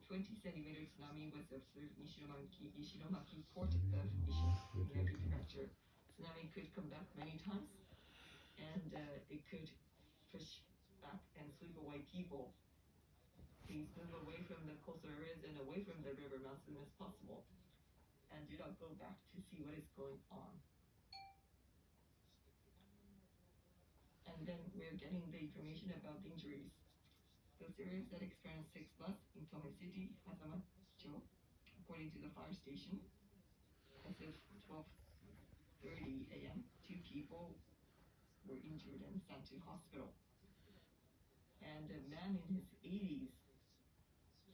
20 centimeter tsunami was observed in Ishinomaki port of Miyagi Prefecture. Tsunami could come back many times, and it could push back and sweep away people. Please move away from the coastal areas and away from the river mouth as soon as possible, and do not go back to see what is going on. And then we're getting the information about the injuries. Those areas that experienced 6 plus in Tome City, Hazamacho, according to the fire station, as of 12:30 a.m., 2 people were injured and sent to hospital. And a man in his 80s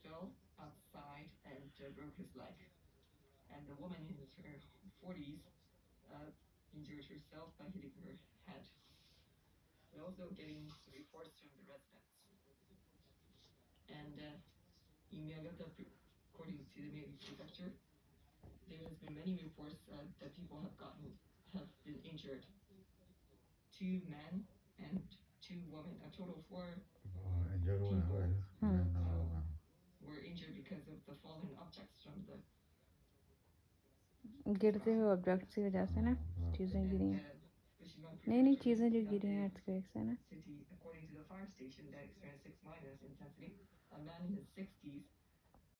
fell outside and broke his leg. And the woman in her 40s injured herself by hitting her head. We're also getting reports from the residents. And in Miyagata, according to the Miyagi Prefecture, there has been many reports that people have been injured. 2 men and 2 women, a total of 4 people were injured because of the fallen objects from the गिरते हुए object की वजह से ना चीज़ें गिरी हैं नहीं नहीं चीज़ें जो गिरी हैं अर्थक्वेक से ना city, according to the fire station that experienced 6 minus intensity, a man in his 60s